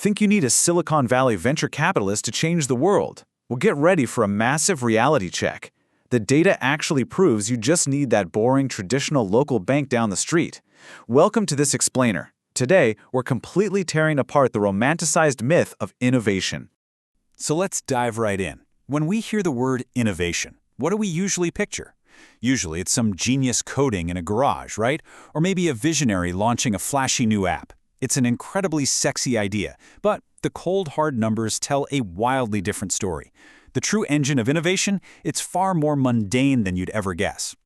Think you need a Silicon Valley venture capitalist to change the world? Well, get ready for a massive reality check. The data actually proves you just need that boring traditional local bank down the street. Welcome to this explainer. Today, we're completely tearing apart the romanticized myth of innovation. So let's dive right in. When we hear the word innovation, what do we usually picture? Usually it's some genius coding in a garage, right? Or maybe a visionary launching a flashy new app. It's an incredibly sexy idea, but the cold, hard numbers tell a wildly different story. The true engine of innovation, it's far more mundane than you'd ever guess.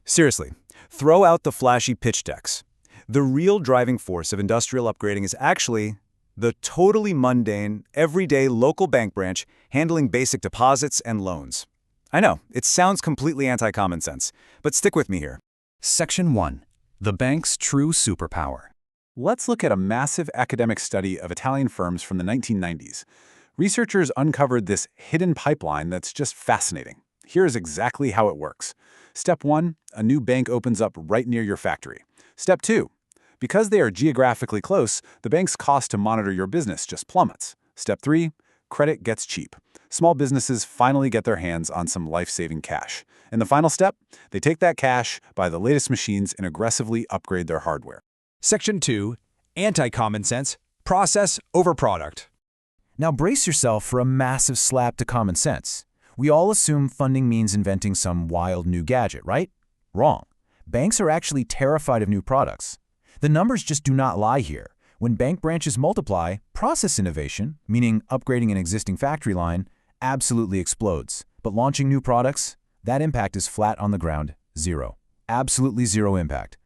Seriously, throw out the flashy pitch decks. The real driving force of industrial upgrading is actually the totally mundane, everyday local bank branch handling basic deposits and loans. I know, it sounds completely anti-common sense, but stick with me here. Section 1. The bank's true superpower. Let's look at a massive academic study of Italian firms from the 1990s. Researchers uncovered this hidden pipeline that's just fascinating. Here's exactly how it works. Step 1, a new bank opens up right near your factory. Step 2, because they are geographically close, the bank's cost to monitor your business just plummets. Step 3, credit gets cheap. Small businesses finally get their hands on some life-saving cash. And the final step, they take that cash, buy the latest machines, and aggressively upgrade their hardware. Section 2, anti-common sense, process over product. Now brace yourself for a massive slap to common sense. We all assume funding means inventing some wild new gadget, right? Wrong. Banks are actually terrified of new products. The numbers just do not lie here. When bank branches multiply, process innovation, meaning upgrading an existing factory line, absolutely explodes. But launching new products, that impact is flat on the ground, zero. Absolutely zero impact.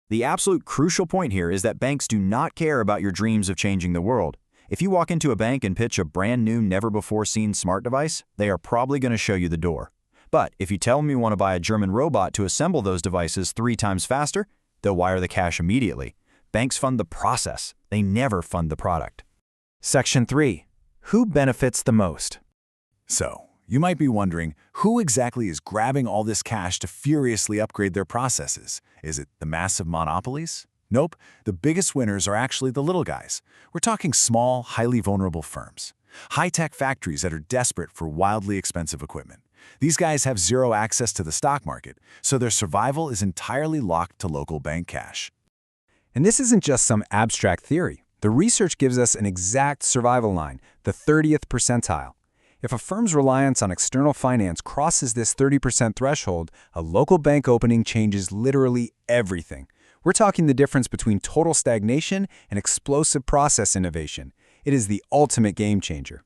The absolute crucial point here is that banks do not care about your dreams of changing the world. If you walk into a bank and pitch a brand new, never-before-seen smart device, they are probably going to show you the door. But if you tell them you want to buy a German robot to assemble those devices 3 times faster, they'll wire the cash immediately. Banks fund the process. They never fund the product. Section 3. Who benefits the most? So, you might be wondering, who exactly is grabbing all this cash to furiously upgrade their processes? Is it the massive monopolies? Nope, the biggest winners are actually the little guys. We're talking small, highly vulnerable firms. High-tech factories that are desperate for wildly expensive equipment. These guys have zero access to the stock market, so their survival is entirely locked to local bank cash. And this isn't just some abstract theory. The research gives us an exact survival line, the 30th percentile. If a firm's reliance on external finance crosses this 30% threshold, a local bank opening changes literally everything. We're talking the difference between total stagnation and explosive process innovation. It is the ultimate game changer.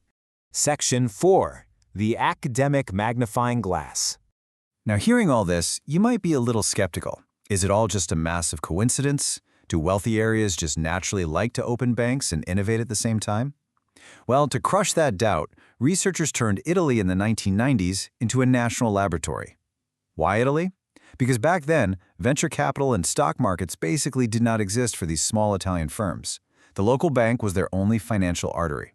Section 4. The academic magnifying glass. Now, hearing all this, you might be a little skeptical. Is it all just a massive coincidence? Do wealthy areas just naturally like to open banks and innovate at the same time? Well, to crush that doubt, researchers turned Italy in the 1990s into a national laboratory. Why Italy? Because back then, venture capital and stock markets basically did not exist for these small Italian firms. The local bank was their only financial artery.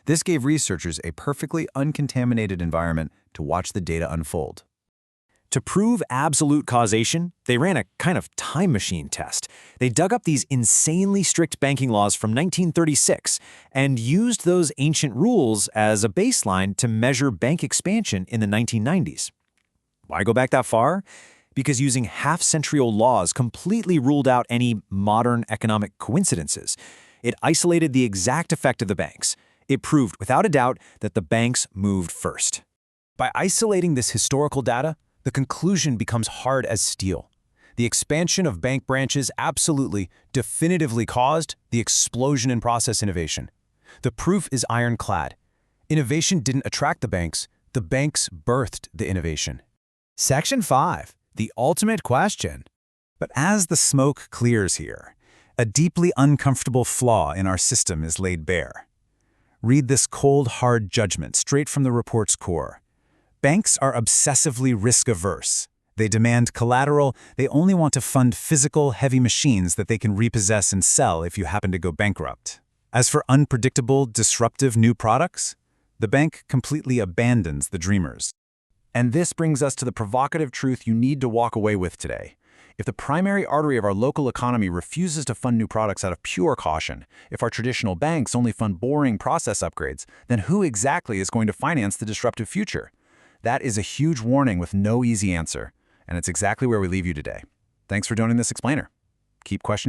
This gave researchers a perfectly uncontaminated environment to watch the data unfold. To prove absolute causation, they ran a kind of time machine test. They dug up these insanely strict banking laws from 1936 and used those ancient rules as a baseline to measure bank expansion in the 1990s. Why go back that far? Because using half-century-old laws completely ruled out any modern economic coincidences. It isolated the exact effect of the banks. It proved without a doubt that the banks moved first. By isolating this historical data, the conclusion becomes hard as steel. The expansion of bank branches absolutely, definitively caused the explosion in process innovation. The proof is ironclad. Innovation didn't attract the banks birthed the innovation. Section 5. The ultimate question. But as the smoke clears here, a deeply uncomfortable flaw in our system is laid bare. Read this cold, hard judgment straight from the report's core. Banks are obsessively risk-averse. They demand collateral. They only want to fund physical, heavy machines that they can repossess and sell if you happen to go bankrupt. As for unpredictable, disruptive new products, the bank completely abandons the dreamers. And this brings us to the provocative truth you need to walk away with today. If the primary artery of our local economy refuses to fund new products out of pure caution, if our traditional banks only fund boring process upgrades, then who exactly is going to finance the disruptive future? That is a huge warning with no easy answer, and it's exactly where we leave you today. Thanks for joining this explainer. Keep questioning.